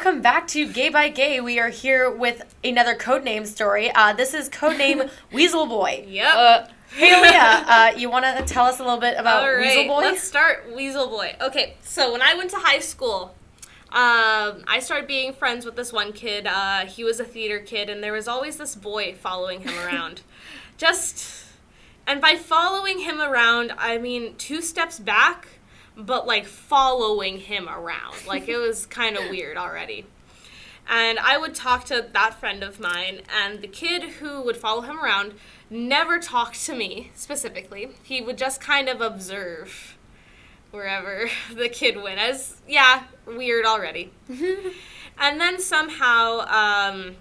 welcome back to Gay by Gay. We are here with another Codename story. This is Codename Weasel Boy. Yep. Hey, Aliyah, you want to tell us a little bit about Weasel Boy? Let's start Weasel Boy. Okay, so when I went to high school, I started being friends with this one kid. He was a theater kid, and there was always this boy following him around. And by following him around, I mean 2 steps back, but like following him around. Like it was kind of weird already. And I would talk to that friend of mine, and the kid who would follow him around never talked to me specifically. He would just kind of observe wherever the kid went. Weird already. And then somehow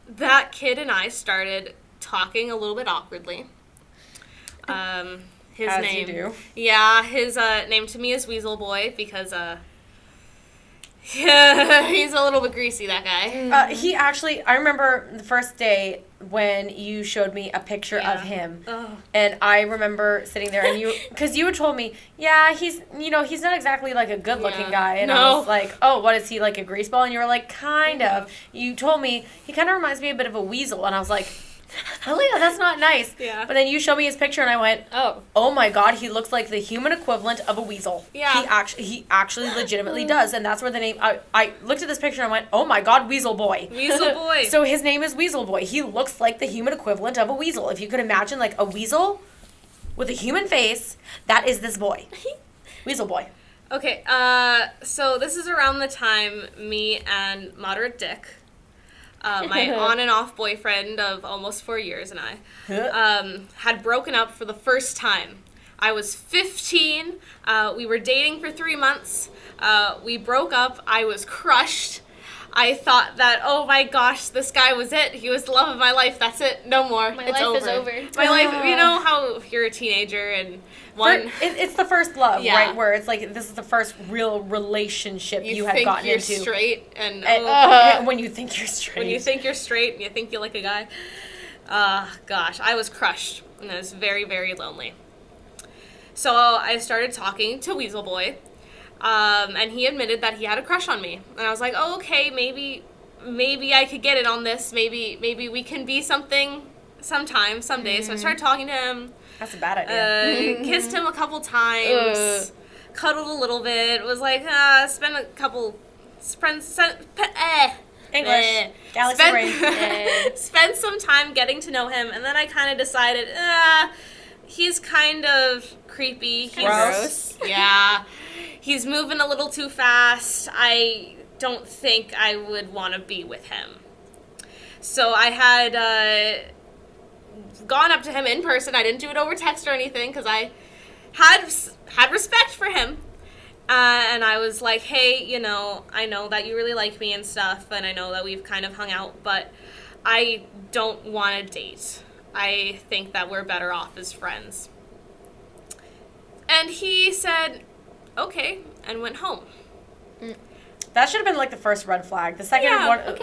that kid and I started talking a little bit awkwardly. His As name, you do. Yeah, his name to me is Weasel Boy because he's a little bit greasy, that guy. He actually, I remember the first day when you showed me a picture of him. Oh. And I remember sitting there and because you had told me, he's not exactly like a good looking guy. And I was like, oh, what is he, like a greaseball? And you were like, kind of. You told me, he kind of reminds me a bit of a weasel. And I was like, Aliyah, that's not nice. Yeah. But then you showed me his picture and I went, oh my God, he looks like the human equivalent of a weasel. Yeah. He actually legitimately does. And that's where the name, I looked at this picture and I went, oh my God, Weasel Boy. Weasel Boy. So his name is Weasel Boy. He looks like the human equivalent of a weasel. If you could imagine like a weasel with a human face, that is this boy. Weasel Boy. Okay, so this is around the time me and Moderate Dick, my on and off boyfriend of almost 4 years, and I had broken up for the first time. I was 15. We were dating for 3 months. We broke up. I was crushed. I thought that, oh my gosh, this guy was it. He was the love of my life. That's it. No more. My it's life over. is over. My life, you know how you're a teenager and It's the first love, Yeah. right? Where it's like, this is the first real relationship you have gotten you're into. straight and When you think you're straight. when you think you're straight and you think you like a guy. Gosh, I was crushed and I was very, very lonely. So I started talking to Weasel Boy, and he admitted that he had a crush on me. And I was like, oh, okay, maybe I could get in on this. Maybe we can be something sometime, someday. So I started talking to him. That's a bad idea. Kissed him a couple times, cuddled a little bit, was like, spend a couple, English. Galaxy brain. Spend some time getting to know him, and then I kind of decided, he's kind of creepy. He's Gross. Yeah. He's moving a little too fast. I don't think I would want to be with him. So I had gone up to him in person. I didn't do it over text or anything because I had respect for him. And I was like, hey, I know that you really like me and stuff, and I know that we've kind of hung out, but I don't want to date. I think that we're better off as friends. And he said, okay, and went home. That should have been like the first red flag. The second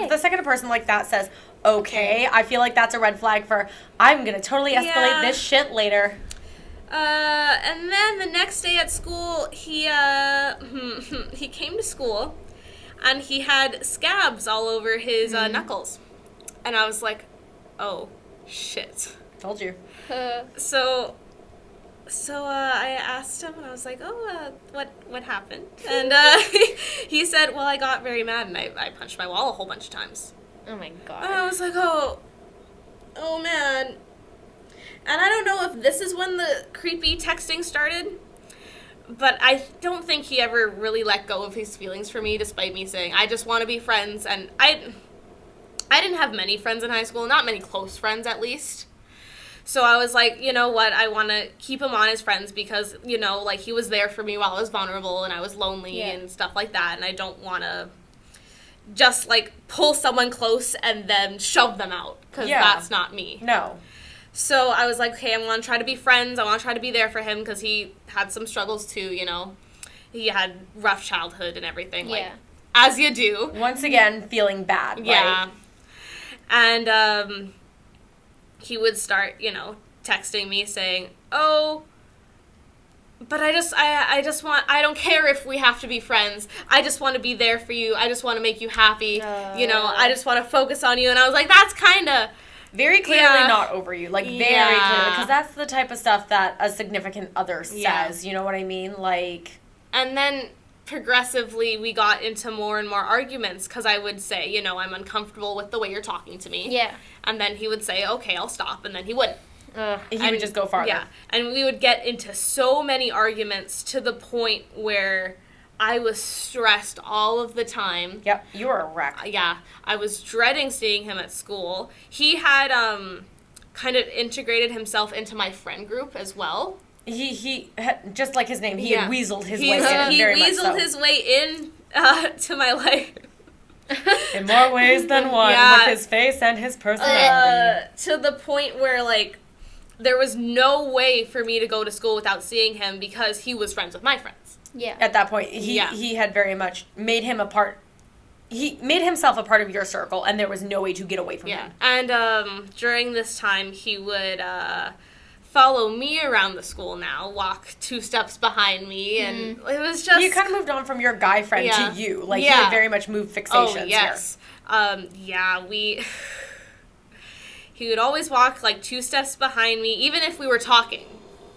the second a person like that says, okay, I feel like that's a red flag for, I'm going to totally escalate this shit later. And then the next day at school, he came to school, and he had scabs all over his knuckles. And I was like, oh, shit. Told you. So I asked him, and I was like, oh, what happened? And he said, well, I got very mad, and I punched my wall a whole bunch of times. Oh my God. And I was like, oh man. And I don't know if this is when the creepy texting started, but I don't think he ever really let go of his feelings for me, despite me saying, I just want to be friends. And I didn't have many friends in high school, not many close friends at least. So I was like, you know what, I want to keep him on as friends because, like he was there for me while I was vulnerable and I was lonely and stuff like that. And I don't want to just like pull someone close and then shove them out because that's not me. No. So I was like, okay, I want to try to be friends. I want to try to be there for him because he had some struggles too, He had rough childhood and everything, like, as you do. Once again, feeling bad, Yeah. right? And he would start, texting me saying, oh, But I just want, I don't care if we have to be friends. I just want to be there for you. I just want to make you happy. I just want to focus on you. And I was like, that's kind of... Very clearly not over you. Like, very clearly. Because that's the type of stuff that a significant other says. You know what I mean? Like... And then progressively we got into more and more arguments because I would say, I'm uncomfortable with the way you're talking to me. Yeah. And then he would say, okay, I'll stop. And then he wouldn't. He would just go farther. Yeah. And we would get into so many arguments to the point where I was stressed all of the time. Yep. You were a wreck. Yeah. I was dreading seeing him at school. He had kind of integrated himself into my friend group as well. He had, just like his name, he had weaseled his way in. He weaseled his way in to my life. In more ways than one, with his face and his personality. To the point where, like, there was no way for me to go to school without seeing him because he was friends with my friends. Yeah. At that point, he had very much made him a part. He made himself a part of your circle, and there was no way to get away from him. And during this time, he would follow me around the school now, walk 2 steps behind me, and it was just... You kind of moved on from your guy friend to you. Like, he had very much moved fixations here. He would always walk, like, 2 steps behind me. Even if we were talking,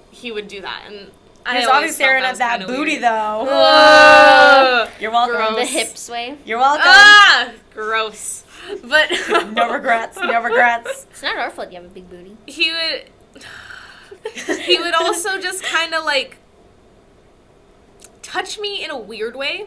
he would do that. And he was always staring at that booty, though. Whoa. You're welcome. The hip sway. You're welcome. Ah! Gross. But... No regrets. No regrets. It's not our fault you have a big booty. He would also just kind of, like, touch me in a weird way.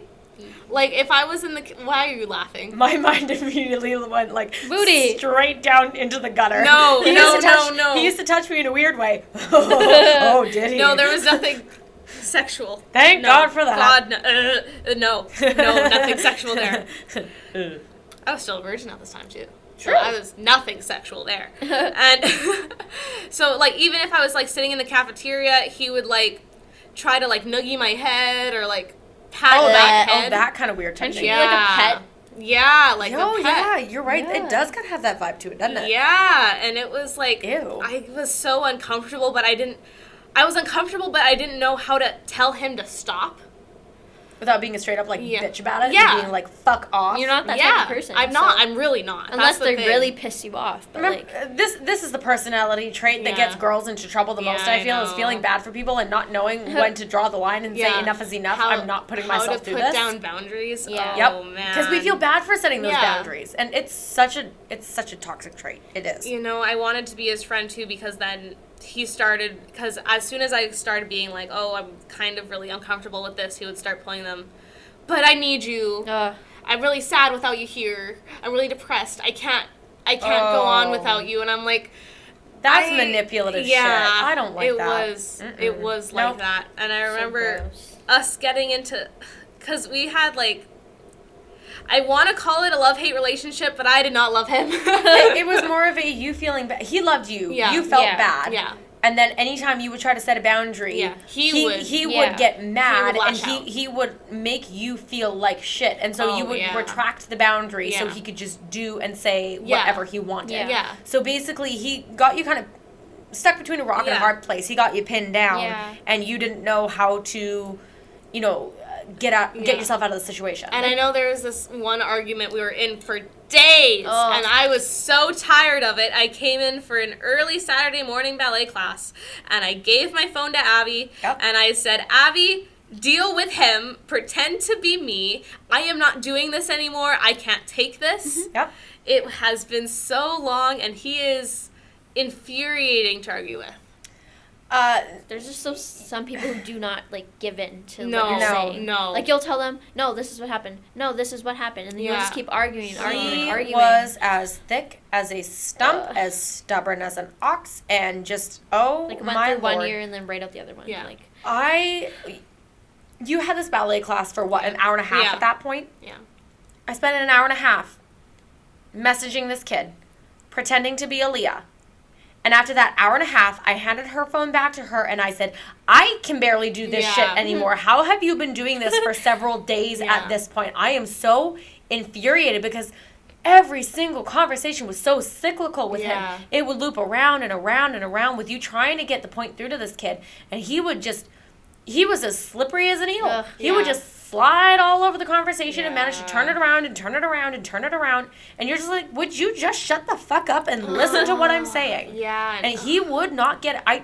Like, if I was in the... Why are you laughing? My mind immediately went, like, booty. Straight down into the gutter. No. He used to touch me in a weird way. Oh, did he? No, there was nothing sexual. Thank God for that. God, no. No, nothing sexual there. I was still a virgin at this time, too. So I was nothing sexual there. And so, like, even if I was, like, sitting in the cafeteria, he would, like, try to, like, noogie my head or, like, pat my head. Oh, that kind of weird touching. Yeah. Like a pet. Yeah, like a pet. Yeah, you're right. Yeah. It does kind of have that vibe to it, doesn't it? Yeah, and it was, like... Ew. I was so uncomfortable, but I was uncomfortable, but I didn't know how to tell him to stop. Without being a straight up, like, bitch about it? Yeah. And being like, fuck off? You're not that type of person. I'm not. I'm really not. Unless they really piss you off. But remember, this is the personality trait that gets girls into trouble the most, I feel, is feeling bad for people and not knowing when to draw the line and say enough is enough. I'm not putting myself through this. How to put down boundaries. Yeah. Oh, man. Because we feel bad for setting those boundaries. And it's such a toxic trait. It is. I wanted to be his friend, too, because then... because as soon as I started being like, oh, I'm kind of really uncomfortable with this, he would start pulling them. But I need you. I'm really sad without you here. I'm really depressed. I can't go on without you. And I'm like, that's manipulative shit. I don't like that. It was like that. And I remember us getting into, because we had like, I want to call it a love-hate relationship, but I did not love him. It was more of a you feeling bad. He loved you. Yeah. You felt bad. Yeah. And then anytime you would try to set a boundary, he would get mad and he would make you feel like shit. And so you would retract the boundary so he could just do and say whatever he wanted. Yeah. So basically he got you kind of stuck between a rock and a hard place. He got you pinned down and you didn't know how to, get yourself out of the situation. And I know there was this one argument we were in for days, and I was so tired of it. I came in for an early Saturday morning ballet class, and I gave my phone to Abby, and I said, Abby, deal with him, pretend to be me. I am not doing this anymore. I can't take this. Yep. It has been so long, and he is infuriating to argue with. There's just some people who do not, like, give in to what you're saying. No. Like, you'll tell them, no, this is what happened. No, this is what happened. And then you'll just keep arguing. He was as thick as a stump, as stubborn as an ox, and just, went my through Lord. one ear and then right out the other one. Yeah. Like, you had this ballet class for, what, an hour and a half at that point? Yeah. I spent an hour and a half messaging this kid, pretending to be Aliyah. And after that hour and a half, I handed her phone back to her, and I said, I can barely do this shit anymore. How have you been doing this for several days at this point? I am so infuriated because every single conversation was so cyclical with him. It would loop around and around and around with you trying to get the point through to this kid, and he would just he was as slippery as an eel. Ugh, he would just slide all over the conversation and manage to turn it around and turn it around and turn it around. And you're just like, would you just shut the fuck up and listen to what I'm saying? Yeah. And he would not get it.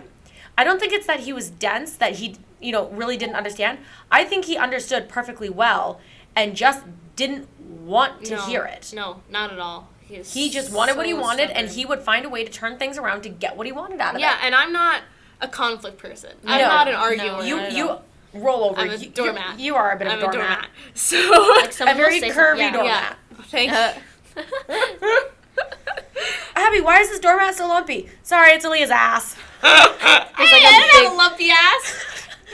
I don't think it's that he was dense, that he, really didn't understand. I think he understood perfectly well and just didn't want to hear it. No, not at all. He just wanted what he wanted, and he would find a way to turn things around to get what he wanted out of it. Yeah, and I'm not a conflict person. I'm not an arguer. You roll over. I'm a doormat. You are a bit of a doormat. So like a very curvy doormat. Yeah. Thank you. Abby, why is this doormat so lumpy? Sorry, it's Aliyah's ass. I don't have a lumpy ass.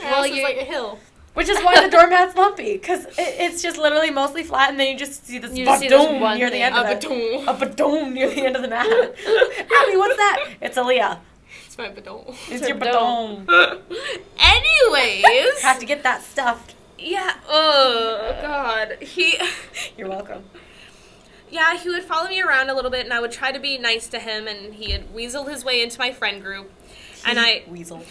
Well, you're like a hill. Which is why the doormat's lumpy, because it's just literally mostly flat, and then you just see this badum near the end of it. A badum near the end of the mat. Abby, what's that? It's Aliyah. It's my badum. It's your badum. Anyways. Have to get that stuffed. Yeah. Oh, God. You're welcome. Yeah, he would follow me around a little bit, and I would try to be nice to him, and he had weaseled his way into my friend group. Weasel.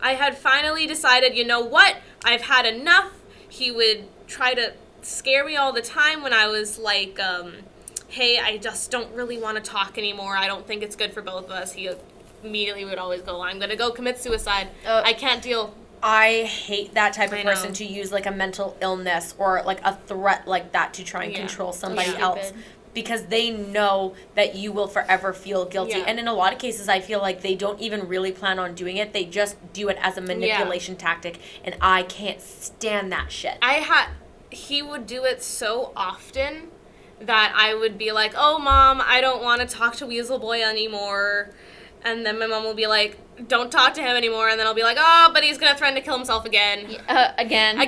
I had finally decided, you know what? I've had enough. He would try to scare me all the time when I was like, hey, I just don't really want to talk anymore. I don't think it's good for both of us. He immediately would always go, I'm going to go commit suicide. I can't deal. I hate that type of person to use like a mental illness or like a threat like that to try and control somebody else. Because they know that you will forever feel guilty. Yeah. And in a lot of cases, I feel like they don't even really plan on doing it. They just do it as a manipulation tactic. And I can't stand that shit. He would do it so often that I would be like, oh, Mom, I don't want to talk to Weasel Boy anymore. And then my mom will be like, don't talk to him anymore. And then I'll be like, oh, but he's going to threaten to kill himself again. Again.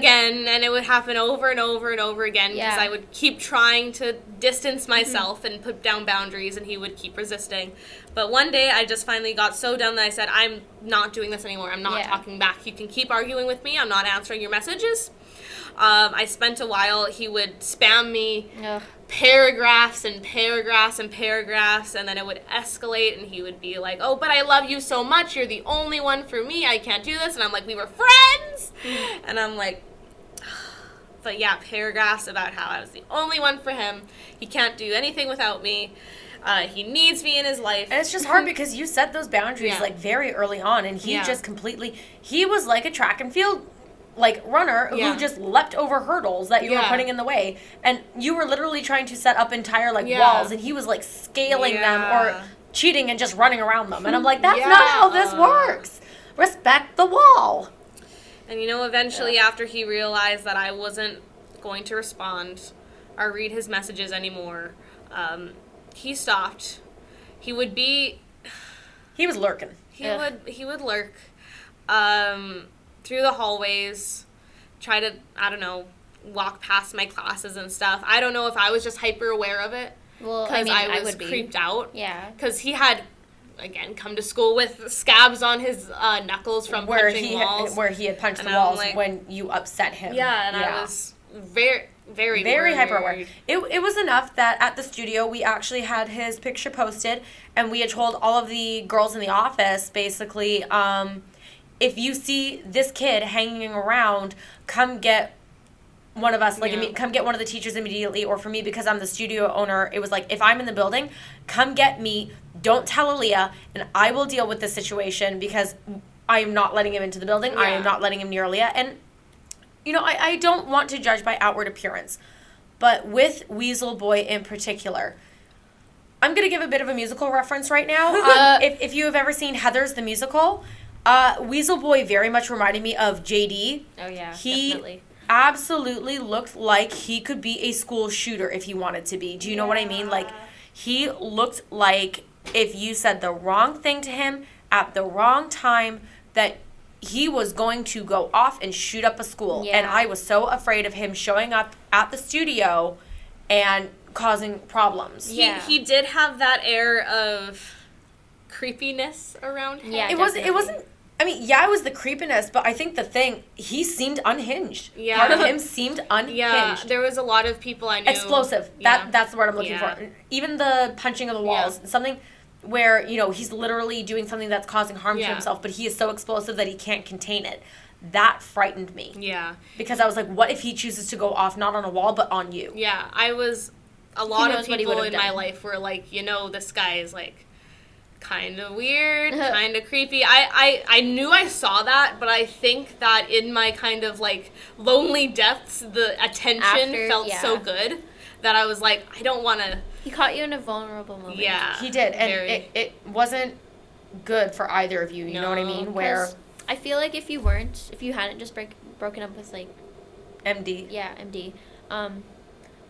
And it would happen over and over and over again because I would keep trying to distance myself and put down boundaries, and he would keep resisting. But one day I just finally got so done that I said, I'm not doing this anymore. I'm not talking back. You can keep arguing with me. I'm not answering your messages. I spent a while. He would spam me paragraphs and paragraphs and paragraphs, and then it would escalate, and he would be like, oh, but I love you so much. You're the only one for me. I can't do this. And I'm like, we were friends. And I'm like, but yeah, paragraphs about how I was the only one for him. He can't do anything without me. He needs me in his life. And it's just hard because you set those boundaries like very early on, and he just completely, he was like a track and field runner who just leapt over hurdles that you were putting in the way, and you were literally trying to set up entire walls, and he was like scaling them or cheating and just running around them, and I'm like, that's not how this works. Respect the wall. And eventually after he realized that I wasn't going to respond or read his messages anymore, he stopped. He was lurking. He would lurk through the hallways, try to, I don't know, walk past my classes and stuff. I don't know if I was just hyper aware of it. Well, because I was creeped out. Yeah. Because he had, again, come to school with scabs on his knuckles from punching walls. Where he had punched the walls when you upset him. Yeah, and I was very, very, very hyper aware. It was enough that at the studio we actually had his picture posted, and we had told all of the girls in the office basically, if you see this kid hanging around, come get one of us, come get one of the teachers immediately, or for me, because I'm the studio owner, it was like, if I'm in the building, come get me, don't tell Aliyah, and I will deal with this situation, because I am not letting him into the building, I am not letting him near Aliyah, and, I don't want to judge by outward appearance, but with Weasel Boy in particular, I'm going to give a bit of a musical reference right now. If you have ever seen Heathers the musical, Weasel Boy very much reminded me of JD. Oh, yeah, definitely. Absolutely looked like he could be a school shooter if he wanted to be. Do you know what I mean? Like, he looked like if you said the wrong thing to him at the wrong time, that he was going to go off and shoot up a school. Yeah. And I was so afraid of him showing up at the studio and causing problems. He did have that air of creepiness around him. Yeah, it wasn't. I mean, it was the creepiness, but I think he seemed unhinged. Yeah. Part of him seemed unhinged. Yeah, there was a lot of people I knew. Explosive. That's the word I'm looking for. Even the punching of the walls. Something, where, you know, he's literally doing something that's causing harm to Yeah. himself, but he is so explosive that he can't contain it. That frightened me. Yeah. Because I was like, what if he chooses to go off not on a wall, but on you? Yeah, a lot of knows what he people would've in my done. life were like, you know, this guy is like kind of weird, kind of creepy. I knew I saw that, but I think that in my kind of like lonely depths, the attention After, felt yeah. so good that I was like, I don't want to. He caught you in a vulnerable moment. Yeah, He did, and very. it wasn't good for either of you, you know what I No, mean? Where 'Cause I feel like if you hadn't just broken up with, like, MD. yeah, MD,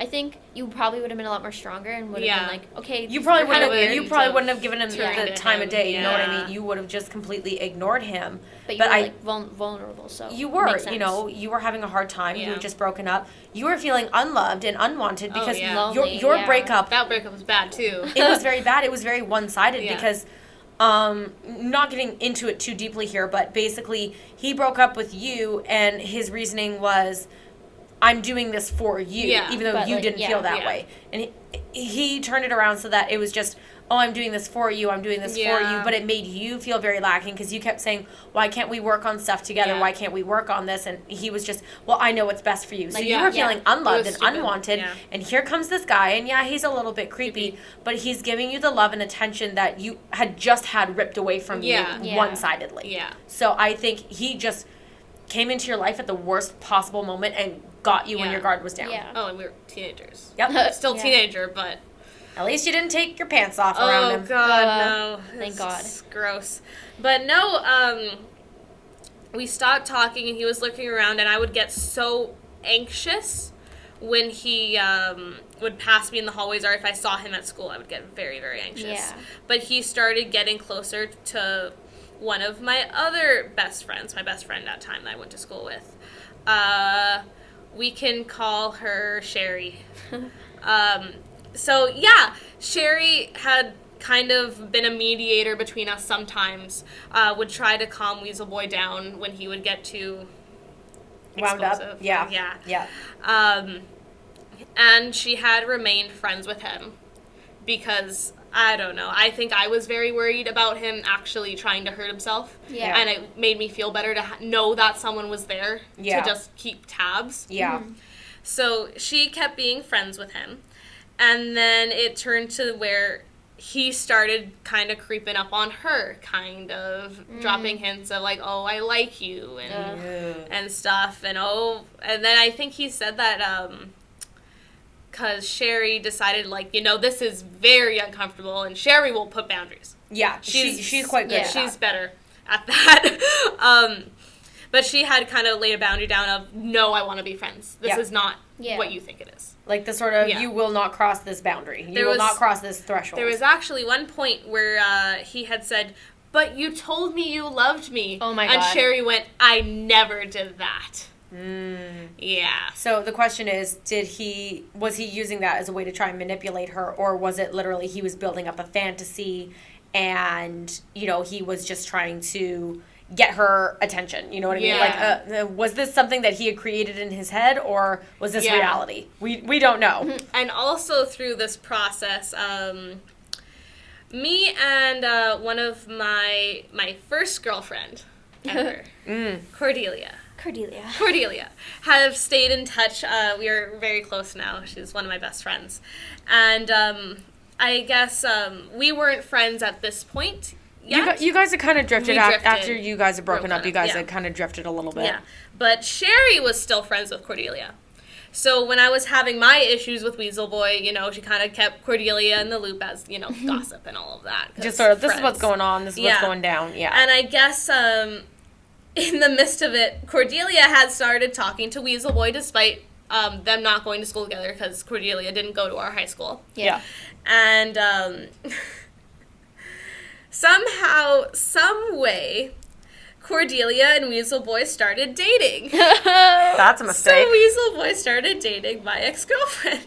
I think you probably would have been a lot more stronger and would have been like, okay, You probably you're kinda wouldn't have. weird, You probably wouldn't have given him turned the to time him, of day. You know what I yeah. mean? You would have just completely ignored him. but you but were, I- like, vulnerable, so You it were, makes you sense. know, you were having a hard time. You Yeah. had just broken up. You were feeling unloved and unwanted because yeah. Lonely, your yeah. breakup, That breakup was bad too. it was very bad. It was very one-sided Yeah. because, not getting into it too deeply here, but basically he broke up with you and his reasoning was, I'm doing this for you, Yeah. even though But, you like, didn't yeah. feel that Yeah. way. And he turned it around so that it was just, oh, I'm doing this for you, I'm doing this for you, Yeah. but it made you feel very lacking because you kept saying, why can't we work on stuff together? Yeah. Why can't we work on this? And he was just, well, I know what's best for you. So Like, you yeah. were feeling It unloved was and stupid. unwanted, Yeah. and here comes this guy, and yeah, he's a little bit creepy, but he's giving you the love and attention that you had just had ripped away from Yeah. you Yeah. one-sidedly. Yeah. So I think he just came into your life at the worst possible moment and got you when Yeah. your guard was down. Yeah. Oh, and we were teenagers. Yep. Still Yeah. teenager, but At least you didn't take your pants off around oh him. god, no! Thank It's God. just gross. But no, we stopped talking, and he was looking around, and I would get so anxious when he would pass me in the hallways, or if I saw him at school, I would get very, very anxious. Yeah. But he started getting closer to one of my other best friends, my best friend at the time that I went to school with. We can call her Sherry. So, yeah, Sherry had kind of been a mediator between us sometimes, would try to calm Weasel Boy down when he would get too Wound up. explosive. Yeah. Yeah. And she had remained friends with him because, I don't know, I think I was very worried about him actually trying to hurt himself. Yeah. And it made me feel better to know that someone was there Yeah. to just keep tabs. Yeah. So she kept being friends with him. And then it turned to where he started kind of creeping up on her, kind of dropping hints of like, oh, I like you and stuff. And and then I think he said that because Sherry decided like, you know, this is very uncomfortable and Sherry will put boundaries. Yeah. She's quite good. yeah. at that. She's better at that. But she had kind of laid a boundary down of, no, I want to be friends. This Yeah. is not Yeah. what you think it is. Like the sort of, Yeah. you will not cross this boundary. You There will was- not cross this threshold. There was actually one point where he had said, but you told me you loved me. Oh my And God. Sherry went, I never did that. Yeah. So the question is, was he using that as a way to try and manipulate her, or was it literally he was building up a fantasy and, you know, he was just trying to get her attention, you know what I mean? Yeah. Like, was this something that he had created in his head, or was this Yeah. reality? We don't know. And also through this process, me and one of my first girlfriend ever, Cordelia, have stayed in touch. We are very close now. She's one of my best friends. And I guess we weren't friends at this point yet. You guys had kind of drifted, We drifted. after you guys had broken up. You guys yeah. had kind of drifted a little bit. Yeah. But Sherry was still friends with Cordelia. So when I was having my issues with Weasel Boy, you know, she kind of kept Cordelia in the loop as, you know, gossip and all of that. 'cause Just sort of, this is friends. what's going on, this is what's going down. Yeah. And I guess in the midst of it, Cordelia had started talking to Weasel Boy despite them not going to school together because Cordelia didn't go to our high school. Yeah. And somehow, some way, Cordelia and Weasel Boy started dating. That's a mistake. So Weasel Boy started dating my ex-girlfriend.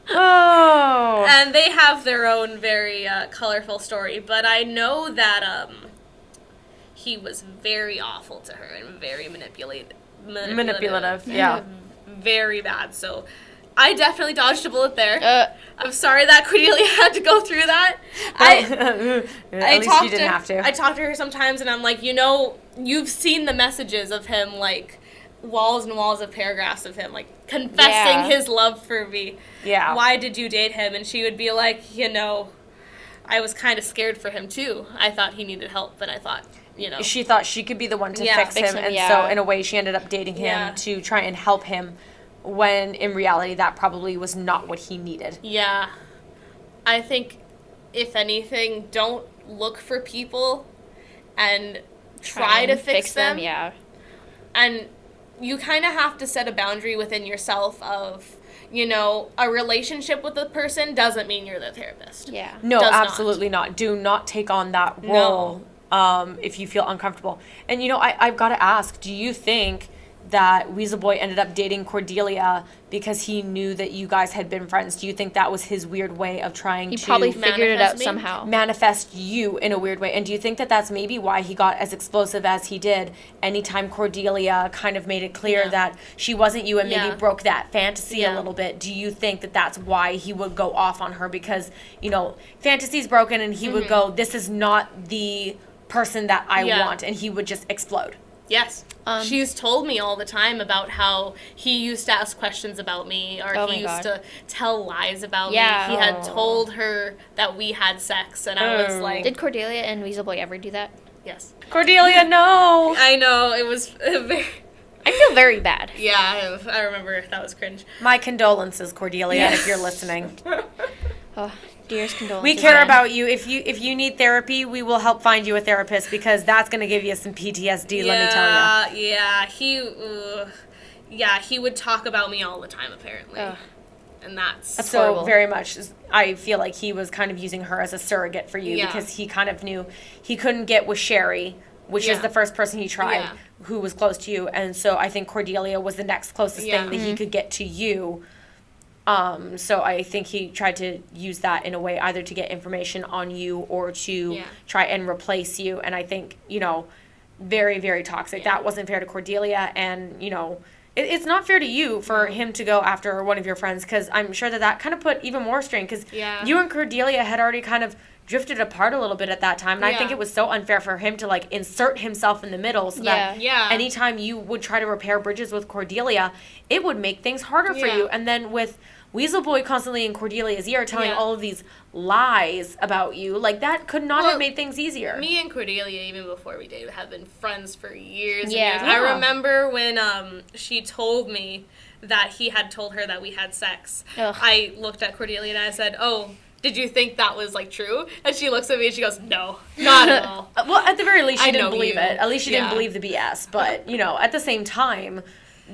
Oh. And they have their own very colorful story, but I know that he was very awful to her and very manipulative. Manipulative, yeah. Very bad. So I definitely dodged a bullet there. I'm sorry that Cordelia had to go through that. At least you didn't have to. I talk to her sometimes, and I'm like, you've seen the messages of him, like, walls and walls of paragraphs of him, like, confessing his love for me. Yeah. Why did you date him? And she would be like, I was kind of scared for him, too. I thought he needed help, but I thought, She thought she could be the one to fix him, and so, in a way, she ended up dating him to try and help him, when, in reality, that probably was not what he needed. Yeah. I think, if anything, don't look for people and try to fix them. Yeah. And you kind of have to set a boundary within yourself of, a relationship with a person doesn't mean you're the therapist. Yeah. No, absolutely not. Do not take on that role if you feel uncomfortable. And, I've got to ask, do you think that Weasel Boy ended up dating Cordelia because he knew that you guys had been friends? Do you think that was his weird way of trying to... He probably figured it out somehow. Manifest you in a weird way. And do you think that that's maybe why he got as explosive as he did anytime Cordelia kind of made it clear that she wasn't you and maybe broke that fantasy a little bit? Do you think that that's why he would go off on her? Because, fantasy's broken and he would go, this is not the person that I want, and he would just explode. Yes. She's told me all the time about how he used to ask questions about me, or he used to tell lies about me. He had told her that we had sex, and I was like... Did Cordelia and Weasel Boy ever do that? Yes. Cordelia, no! I know, it was very... I feel very bad. Yeah, I remember that was cringe. My condolences, Cordelia, if you're listening. Oh, dearest condolences. We care about you. If you need therapy, we will help find you a therapist, because that's going to give you some PTSD, let me tell you. Yeah, he would talk about me all the time, apparently. And that's so horrible. Very much, I feel like he was kind of using her as a surrogate for you, because he kind of knew he couldn't get with Sherry, which is the first person he tried who was close to you. And so I think Cordelia was the next closest thing that he could get to you. So I think he tried to use that in a way either to get information on you or to try and replace you. And I think, very, very toxic. That wasn't fair to Cordelia. And, it's not fair to you for him to go after one of your friends, because I'm sure that kind of put even more strain, because you and Cordelia had already kind of drifted apart a little bit at that time. And I think it was so unfair for him to, like, insert himself in the middle so that anytime you would try to repair bridges with Cordelia, it would make things harder for you. And then with Weasel Boy constantly in Cordelia's ear telling all of these lies about you, like, that could not have made things easier. Me and Cordelia, even before we dated, have been friends for years and years. I remember when she told me that he had told her that we had sex. I looked at Cordelia and I said, oh, did you think that was, like, true? And she looks at me and she goes, no, not at all. Well, at the very least, she didn't believe it. At least she didn't believe the BS. But, at the same time,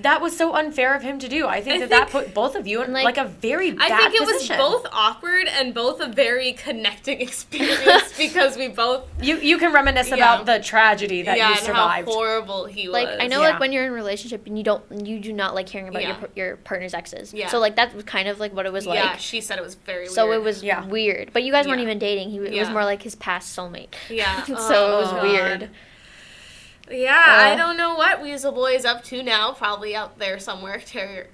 that was so unfair of him to do. I think that put both of you in, like, a very bad position. I think it was both awkward and both a very connecting experience, because we both... You can reminisce about the tragedy that you survived. And how horrible he was. Like, I know, like, when you're in a relationship and you do not like hearing about your partner's exes. Yeah. So, like, that was kind of, like, what it was like. Yeah, she said it was very weird. So it was weird. But you guys weren't even dating. It was more like his past soulmate. Yeah. So it was weird. Yeah, I don't know what Weasel Boy is up to now. Probably out there somewhere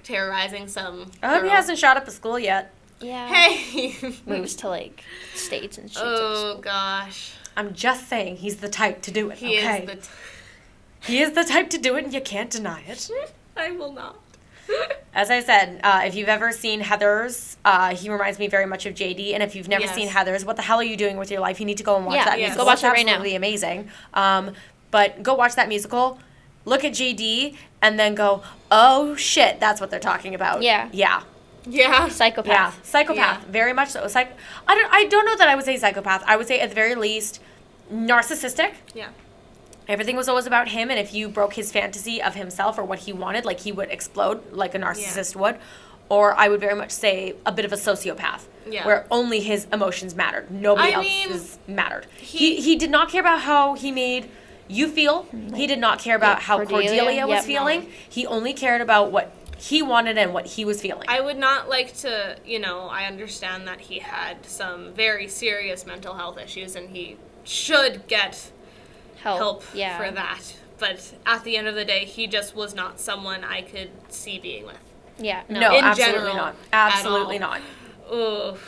terrorizing some I hope he hasn't shot up a school yet. Yeah. Hey! Moves to, like, states and shit. Oh, gosh. I'm just saying, he's the type to do it, He is the type to do it, and you can't deny it. I will not. As I said, if you've ever seen Heathers, he reminds me very much of JD. And if you've never seen Heathers, what the hell are you doing with your life? You need to go and watch that musical. Go watch it right now. It's absolutely amazing. But go watch that musical, look at JD, and then go, oh, shit, that's what they're talking about. Yeah. Yeah. Yeah. Psychopath. Yeah. Psychopath. Very much so. I don't know that I would say psychopath. I would say, at the very least, narcissistic. Yeah. Everything was always about him, and if you broke his fantasy of himself or what he wanted, like, he would explode like a narcissist would. Or I would very much say a bit of a sociopath, where only his emotions mattered. Nobody else's mattered. He did not care about how he made you feel. He did not care about how Cordelia was feeling. No. He only cared about what he wanted and what he was feeling. I would not like to, I understand that he had some very serious mental health issues, and he should get help for that. But at the end of the day, he just was not someone I could see being with. Yeah. No, in absolutely general, not. Absolutely not. Ugh.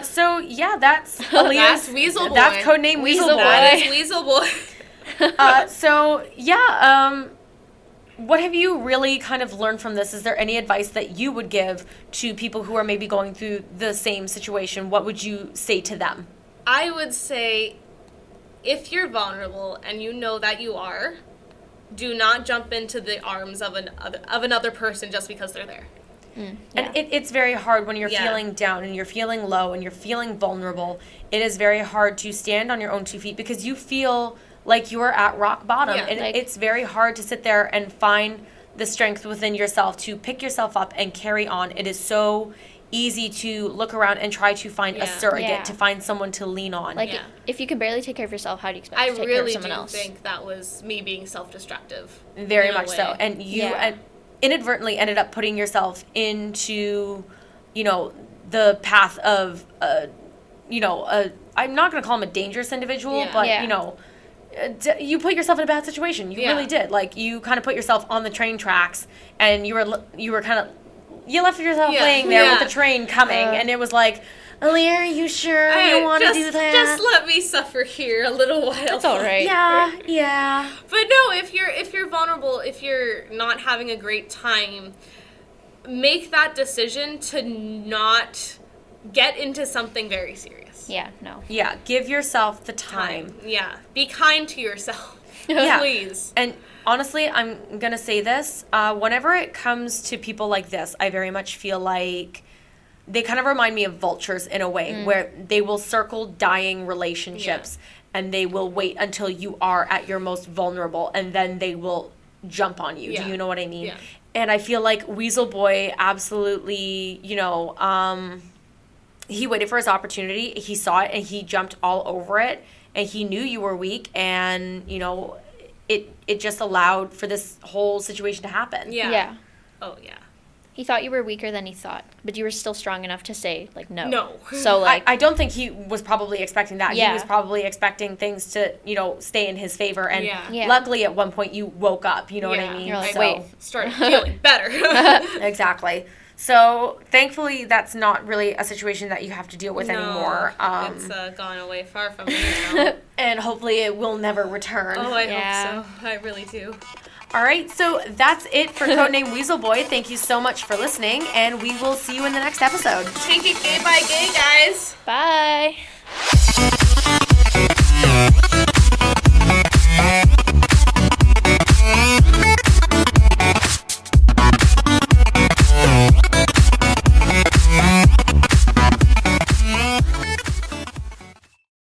So yeah, that's Aliyah's. That's Weasel Boy. That's Codename Weasel Boy. That is Weasel Boy. So yeah, what have you really kind of learned from this? Is there any advice that you would give to people who are maybe going through the same situation? What would you say to them? I would say, if you're vulnerable and you know that you are, do not jump into the arms of another person just because they're there. Yeah. And it's very hard when you're feeling down and you're feeling low and you're feeling vulnerable. It is very hard to stand on your own 2 feet because you feel like you're at rock bottom. And it's very hard to sit there and find the strength within yourself to pick yourself up and carry on. It is so easy to look around and try to find a surrogate, to find someone to lean on. Like, if you can barely take care of yourself, how do you expect to take care of someone else? I really do think that was me being self-destructive. Very much so. And you inadvertently ended up putting yourself into, the path of, I'm not going to call him a dangerous individual, but, you put yourself in a bad situation. You really did. Like, you kind of put yourself on the train tracks, and you were kind of, you left yourself laying there with the train coming, and it was like, Aliyah, are you sure you want to do that? Just let me suffer here a little while. That's all right. Yeah. But no, if you're vulnerable, if you're not having a great time, make that decision to not get into something very serious. Yeah, no. Yeah, give yourself the time. Yeah, be kind to yourself. Please. And honestly, I'm going to say this. Whenever it comes to people like this, I very much feel like they kind of remind me of vultures in a way, where they will circle dying relationships and they will wait until you are at your most vulnerable and then they will jump on you. Do you know what I mean? Yeah. And I feel like Weasel Boy absolutely, he waited for his opportunity. He saw it and he jumped all over it. And he knew you were weak, and, it just allowed for this whole situation to happen. Yeah. Oh, yeah. He thought you were weaker than he thought, but you were still strong enough to say, like, no. No. So, like... I don't think he was probably expecting that. Yeah. He was probably expecting things to, stay in his favor. And luckily, at one point, you woke up. You know what I mean? You're like, wait, start feeling better. Exactly. So, thankfully, that's not really a situation that you have to deal with anymore. It's gone away far from me now. And hopefully it will never return. Oh, I hope so. I really do. All right, so that's it for Codename Weasel Boy. Thank you so much for listening, and we will see you in the next episode. Take it gay by gay, guys. Bye.